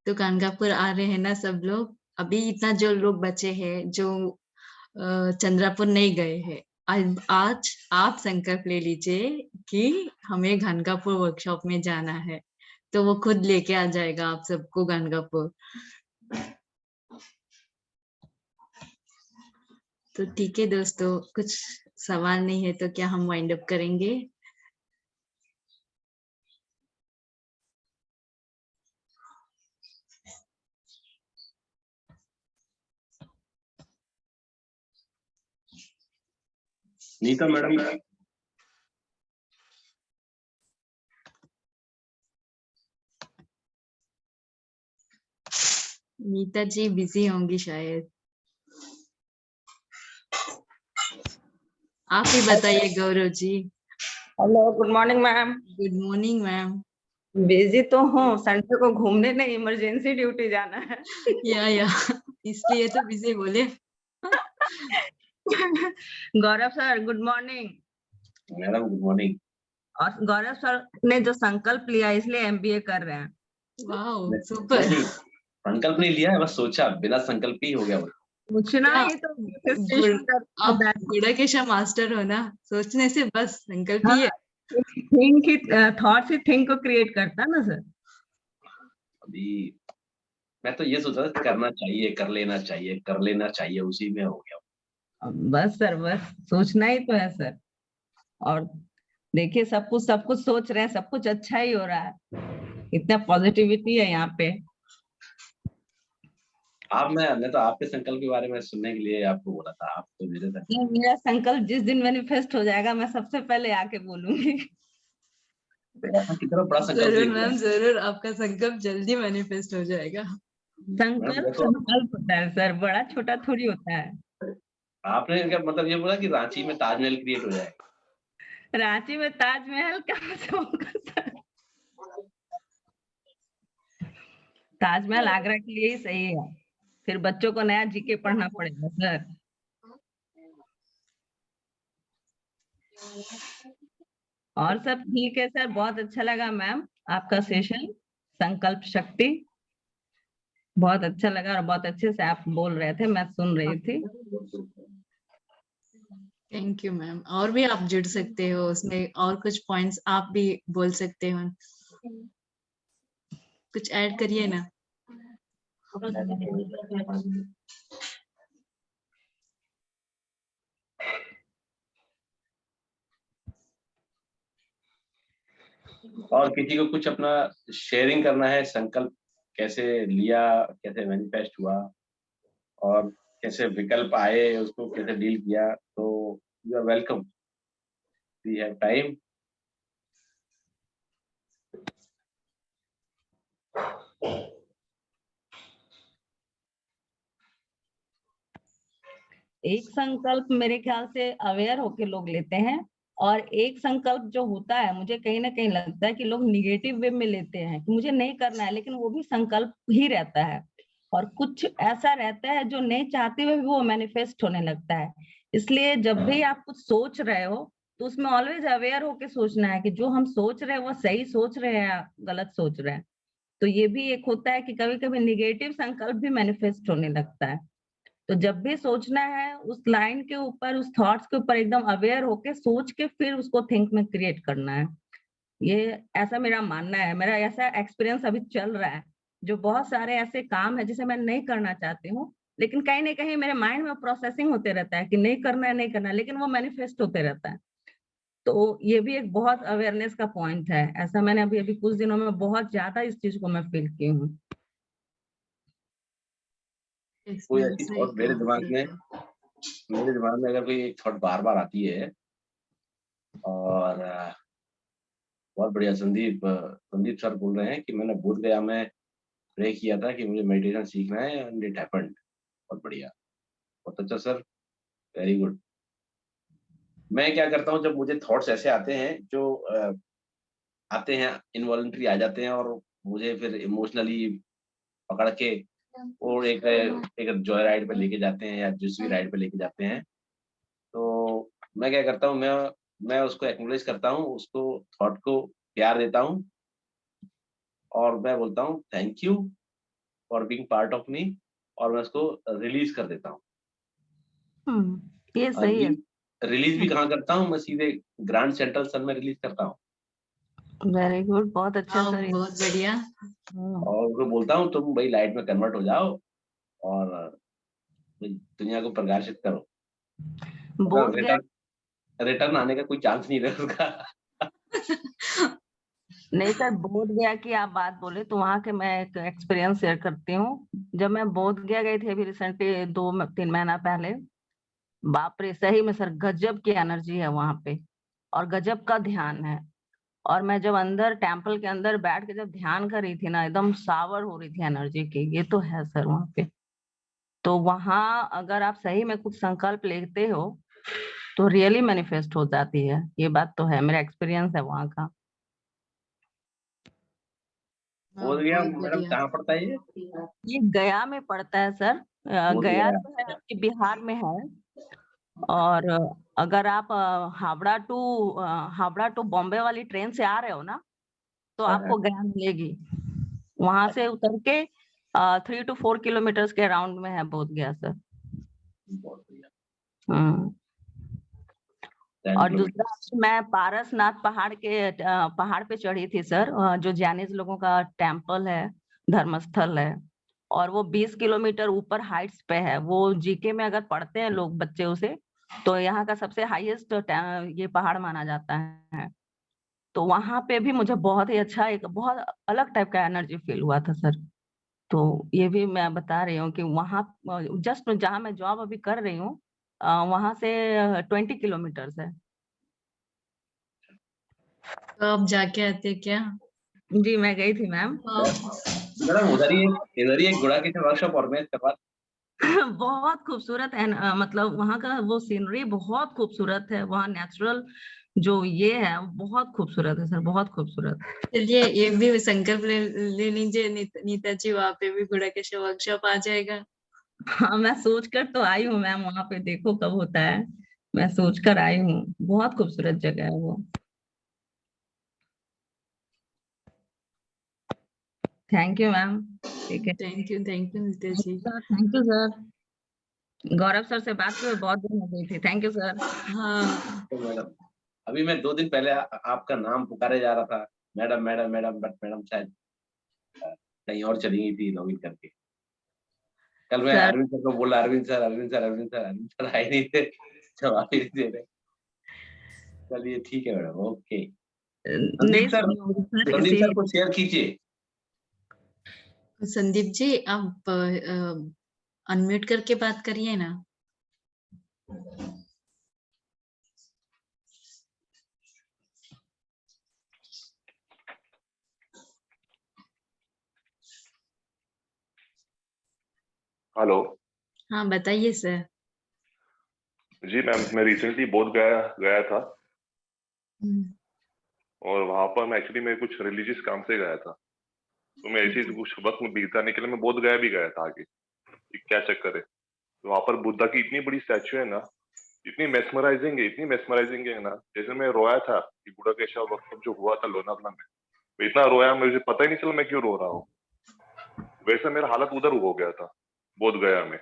तो गाणगापुर आ रहे हैं ना सब लोग? अभी इतना जो लोग बचे हैं जो चंद्रापुर नहीं गए हैं, आज आप संकल्प ले लीजिए कि हमें गाणगापुर वर्कशॉप में जाना है, तो वो खुद लेके आ जाएगा आप सबको गाणगापुर। तो ठीक है दोस्तों, कुछ सवाल नहीं है तो क्या हम वाइंड अप करेंगे? नीता मैडम, नीता जी बिजी होंगी शायद। आप ही बताइए Gaurav ji. Hello, good morning ma'am. Good morning ma'am. Busy तो हूँ, संडे को घूमने नहीं, इमरजेंसी ड्यूटी जाना है। या इसलिए तो बिजी बोले। Gaurav sir good morning. Madam good morning. और गौरव सर ने जो संकल्प लिया इसलिए एमबीए कर रहे हैं। Wow super. नहीं, संकल्प नहीं लिया है, बस सोचा, बिना संकल्प ही हो गया वो। पूछना क्या ही तो आप गुड़केशा मास्टर हो ना, सोचने से बस संकल्प ही है। Think he thought he think को क्रिएट करता है ना सर। अभी मैं तो ये सोच रहा था करना चाहिए, कर लेना चाहिए, कर लेना चाहिए, उसी में हो गया। बस सर, बस सोचना ही तो है सर। और देखिए सब कुछ सोच रहे हैं, सब कुछ अच्छा ही हो रहा है, इतना पॉजिटिविटी है यहाँ पे। मैं तो आपके संकल्प के बारे में सुनने के लिए आपको बोला था, आप तो मेरे संकल्प। मेरा संकल्प जिस दिन मैनिफेस्ट हो जाएगा मैं सबसे पहले आके बोलूंगी। कितना बड़ा संकल्प ले जरूर लिया। मैम जरूर, आपका संकल्प जल्दी मैनिफेस्ट हो जाएगा। संकल्प संकल्प होता है सर, बड़ा छोटा थोड़ी होता है। आपने क्या मतलब ये बोला कि रांची में ताजमहल क्रिएट हो जाएगा? रांची में ताजमहल कहाँ से होगा सर? ताजमहल आगरा के लिए ही सही है, फिर बच्चों को नया जीके पढ़ना पड़ेगा सर। और सब ठीक है सर, बहुत अच्छा लगा मैम आपका सेशन, संकल्प शक्ति बहुत अच्छा लगा और बहुत अच्छे से आप बोल रहे थे, मैं सुन रही थी। Thank you ma'am. और भी आप जुड़ सकते हो उसमें, और कुछ पॉइंट्स आप भी बोल सकते हो, कुछ ऐड करिए ना। और किसी को कुछ अपना शेयरिंग करना है, संकल्प कैसे लिया, कैसे मैनिफेस्ट हुआ और कैसे विकल्प आए, उसको कैसे डील किया, तो you are welcome, we have time. एक संकल्प मेरे ख्याल से अवेयर होके लोग लेते हैं, और एक संकल्प जो होता है, मुझे कहीं ना कहीं लगता है कि लोग निगेटिव वे में लेते हैं कि मुझे नहीं करना है, लेकिन वो भी संकल्प ही रहता है। और कुछ ऐसा रहता है जो नहीं चाहते हुए भी वो मैनिफेस्ट होने लगता है। इसलिए जब भी आप कुछ सोच रहे हो तो उसमें ऑलवेज अवेयर होके सोचना है कि जो हम सोच रहे हैं वो सही सोच रहे हैं या गलत सोच रहे हैं। तो ये भी एक होता है कि कभी कभी निगेटिव संकल्प भी मैनिफेस्ट होने लगता है। तो जब भी सोचना है उस लाइन के ऊपर, उस थॉट्स के ऊपर एकदम अवेयर होके सोच के फिर उसको थिंक में क्रिएट करना है। ये ऐसा मेरा मानना है, मेरा ऐसा एक्सपीरियंस अभी चल रहा है। जो बहुत सारे ऐसे काम है जिसे मैं नहीं करना चाहती हूँ, लेकिन कहीं ना कहीं मेरे माइंड में प्रोसेसिंग होते रहता है कि नहीं करना है, नहीं करना है, लेकिन वो मैनिफेस्ट होते रहता है। तो ये भी एक बहुत अवेयरनेस का पॉइंट है। ऐसा मैंने अभी अभी कुछ दिनों में बहुत ज्यादा इस चीज को मैं फील की हूँ। कोई इसमें ऐसी सही थॉट कहा मेरे दिमाग में अगर कोई एक थॉट बार बार आती है, और बहुत बढ़िया संदीप सर बोल रहे हैं कि मैंने बोध गया में प्रे किया था कि मुझे मेडिटेशन सीखना है, एंड इट हैपेंड। बहुत बढ़िया, बहुत अच्छा सर, वेरी गुड। मैं क्या करता हूँ, जब मुझे थॉट्स ऐसे आते हैं जो आते हैं, इनवॉलंटरी आ जाते हैं, और मुझे फिर इमोशनली पकड़ के और एक जॉय राइड पे लेके जाते हैं या जिस भी राइड पे लेके जाते हैं, तो मैं क्या करता हूँ, मैं उसको एक्नॉलेज करता हूँ, उसको थॉट को प्यार देता हूँ, और मैं बोलता हूँ thank you for being part of me, और मैं उसको रिलीज कर देता हूँ। ये और सही है। रिलीज भी कहाँ करता हूँ, मैं सीधे ग्रैंड सेंट्रल सन में रिलीज करता हूँ, वेरी गुड, बहुत अच्छा हाँ, सर ये। बहुत बढ़िया। और उनको बोलता हूँ तुम भाई लाइट में कन्वर्ट हो जाओ, और भाई दुनिया को प्रकाशित करो। बोध गया। रिटर्न आने का कोई चांस नहीं रहा उसका। नहीं सर, बोध गया की आप बात बोले तो वहां के मैं एक एक्सपीरियंस शेयर करती हूँ। जब मैं बोध गया गई थी अभी रिसेंटली 2-3 महीना पहले, बाप रे सही में सर गजब की एनर्जी है वहां पे, और गजब का ध्यान है। और मैं जब अंदर टेम्पल के अंदर बैठ के जब ध्यान कर रही थी ना, एकदम सावर हो रही थी एनर्जी की। ये तो है सर वहां पे। तो वहां अगर आप सही में कुछ संकल्प लेते हो तो रियली मैनिफेस्ट हो जाती है। ये बात तो है, मेरा एक्सपीरियंस है वहां का। हाँ, बोध गया बहुत मैडम बढ़िया। कहाँ पड़ता है ये? ये गया में पड़ता है सर। बोध गया गया। जो है आपके बिहार में है। और अगर आप हावड़ा टू बॉम्बे वाली ट्रेन से आ रहे हो ना, तो हाँ, हाँ, आपको गया मिलेगी। वहां से उतर के 3 to 4 किलोमीटर्स के अराउंड में है बोध गया सर। बहुत बढ़िया। हम्म। 10 और दूसरा, किलोमीटर मैं पारसनाथ पहाड़ पे चढ़ी थी सर, जो जैनिज लोगों का टेम्पल है, धर्मस्थल है। और वो 20 किलोमीटर ऊपर हाइट्स पे है। वो जीके में अगर पढ़ते हैं लोग बच्चे उसे, तो यहाँ का सबसे हाईएस्ट ये पहाड़ माना जाता है। तो वहां पे भी मुझे बहुत ही अच्छा, एक बहुत अलग टाइप का एनर्जी फील हुआ था सर। तो ये भी मैं बता रही हूँ कि वहाँ जस्ट जहाँ मैं जॉब अभी कर रही हूँ, वहां से 20 किलोमीटर्स है। तो आप जाके आते क्या? जी मैं गई थी मैम। मैडम इधर ही एक घोड़ा की वर्कशॉप ऑर्गेनाइज करवा। बहुत खूबसूरत है मतलब वहाँ का वो सीनरी बहुत खूबसूरत है। वहाँ नेचुरल जो ये है बहुत खूबसूरत है सर, बहुत खूबसूरत। चलिए, ये भी संकल्प ले लीजिए, नीता जी, वहाँ पे भी घोड़ा के वर्कशॉप आ जाएगा। हाँ मैं सोच कर तो आई हूँ मैम, वहाँ पे देखो कब होता है। मैं सोच कर आई हूँ, बहुत खूबसूरत जगह है वो। Thank you ma'am. ठीक है। Thank you Neeta ji. Thank you sir. Gaurav sir से बात हुए बहुत दिन हो गई थी। Thank you sir. हाँ, तो मैडम, अभी मैं 2 दिन पहले आपका नाम पुकारे जा रहा था, madam madam madam, but madam शायद कहीं और चली गई थी लॉगिन करके। कल मैं सर अरविंद सर को बोला, अरविंद सर अरविंद सर आए नहीं थे, जवाब ही नहीं दे रहे। चलिए ठीक है मैडम, ओके। नहीं सर, सर संदीप सर को इसीलिए। शेयर कीजिए। संदीप जी, आप अनम्यूट करके बात करिए ना। हेलो। हाँ बताइए सर। जी मैम, मैं रिसेंटली बोध गया था और वहां पर मैं एक्चुअली मैं कुछ रिलीजियस काम से गया था, तो मैं ऐसे ही कुछ वक्त में बिताने के लिए मैं बोध गया भी गया था आगे कि क्या चक्कर है। तो वहां पर बुद्धा की इतनी बड़ी स्टैचू है ना, इतनी मेस्मराइजिंग है ना। जैसे मैं रोया था कि बुढ़ा केशव वर्कशॉप जो हुआ था लोनावला में, मैं इतना रोया, मुझे पता ही नहीं चला मैं क्यों रो रहा हूँ। वैसे मेरा हालत उधर हो गया था बोध गया में।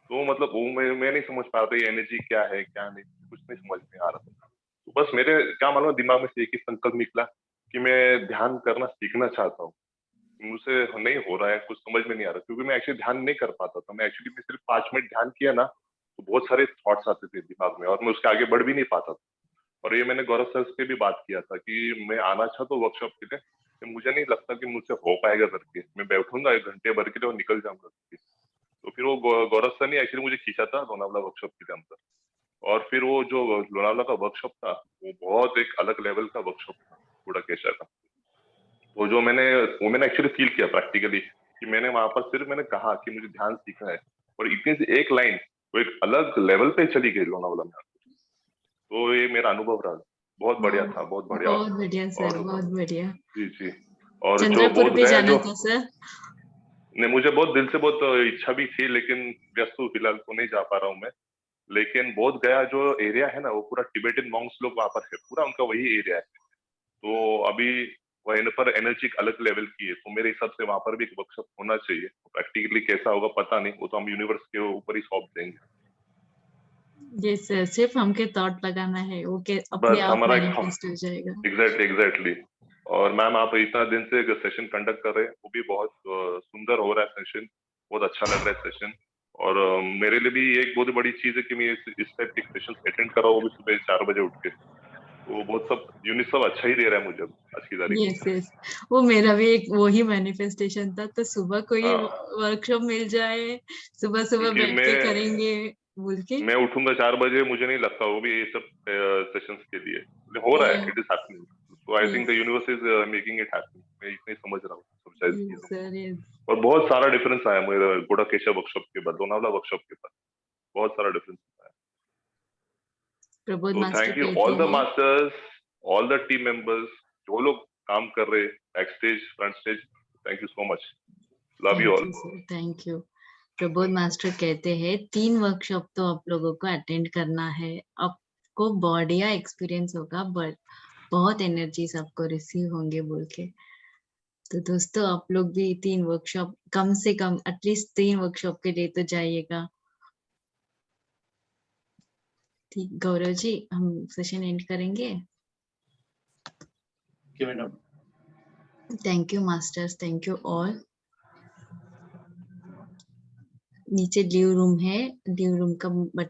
तो मतलब वो मैं नहीं समझ पा रहा था ये एनर्जी क्या है क्या नहीं, कुछ नहीं समझ में आ रहा था। तो बस मेरे क्या मालूम दिमाग में से एक ही संकल्प निकला कि मैं ध्यान करना सीखना चाहता हूँ। मुझसे नहीं हो रहा है, कुछ समझ में नहीं आ रहा, क्योंकि मैं एक्चुअली ध्यान नहीं कर पाता था। मैं एक्चुअली सिर्फ 5 मिनट ध्यान किया ना, तो बहुत सारे थॉट्स आते थे दिमाग में और मैं उसके आगे बढ़ भी नहीं पाता था। और ये मैंने गौरव सर से भी बात किया था कि मैं आना चाहता हूँ वर्कशॉप के लिए, कि मुझे नहीं लगता कि मुझसे हो पाएगा करके। मैं बैठूंगा 1 घंटे भर के लिए और निकल जाऊंगा करके। तो फिर वो गौरव सर ने एक्चुअली मुझे खींचा था लोनावला वर्कशॉप के लिए अंदर। और फिर वो जो लोनावला का वर्कशॉप था वो बहुत एक अलग लेवल का वर्कशॉप था बुढ़ा केशव का। वो जो मैंने एक्चुअली फील किया प्रैक्टिकली कि मैंने वहां पर सिर्फ मैंने कहा कि मुझे ध्यान सीखना है और इतनी सी एक लाइन वो एक अलग लेवल पे चली गई लोनावला में। तो ये मेरा अनुभव रहा, बहुत बढ़िया था, बहुत बढ़िया। बहुत बढ़िया सर, और बहुत बढ़िया। जी जी। और जो चंद्रपुर बोध भी गया जाना जो था सर। ने मुझे बहुत दिल से बहुत इच्छा भी थी, लेकिन व्यस्त हूँ फिलहाल तो नहीं जा पा रहा हूँ मैं। लेकिन बोध गया जो एरिया है ना, वो पूरा टिबेटन मॉन्क्स लोग वहां पर है, पूरा उनका वही एरिया है। तो अभी वहीं पर एनर्जी एक अलग लेवल की है, तो मेरे हिसाब से वहां पर भी एक वर्कशॉप होना चाहिए। प्रैक्टिकली कैसा होगा पता नहीं, वो तो हम यूनिवर्स के ऊपर ही सौंप देंगे। ये सर सिर्फ हमके थॉट लगाना है, वो के अपने बस आप हमारा एक मैनिफेस्ट हो जाएगा। एग्जैक्टली। और मैम आप इतना दिन से एक सेशन कंडक्ट कर रहे हैं, वो भी बहुत सुंदर हो रहा है सेशन, बहुत अच्छा लग रहा है सेशन। और मेरे लिए भी एक बहुत बड़ी चीज है कि मैं इस टाइप के सेशन अटेंड कर रहा हूँ, वो भी सुबह 4 बजे उठ के। तो बहुत सब यूनिट सब अच्छा ही दे रहा है मुझे आज की तारीख में। यस यस, वो मेरा भी एक वही मैनिफेस्टेशन था। तो सुबह कोई हाँ, वर्कशॉप मिल जाए, सुबह सुबह क्योंकि बैठ के मैं करेंगे बोल के। मैं उठूंगा 4 बजे, मुझे नहीं लगता वो भी ये सब सेशंस के लिए हो रहा है, इट इज हैपनिंग। तो I think the universe is making it happen. मैं इतना ही समझ रहा हूँ सब सारी चीजों को। Sir yes. और बहुत सारा डिफरेंस आया मेरे बुढ़ा केशव वर्कशॉप के बाद, लोनावला वर्कशॉप के बाद बहुत सारा डिफरेंस आया। प्रबोध तो मास्टर थैंक यू कहते ऑल द हैं। Masters, all the team members, जो लोग काम कर रहे back stage front stage, thank you so much, love you thank all. You sir, thank you. Prabodh master कहते हैं 3 वर्कशॉप तो आप लोगों को अटेंड करना है, आपको बढ़िया एक्सपीरियंस होगा, बट बहुत एनर्जीज आपको रिसीव होंगे बोल के। तो दोस्तों आप लोग भी 3 वर्कशॉप कम से कम एटलीस्ट 3 वर्कशॉप के लिए तो जाइएगा। ठीक गौरव जी, हम सेशन एंड करेंगे। Madam. Thank you masters, thank you all. नीचे लीव रूम है, लीव रूम का बटन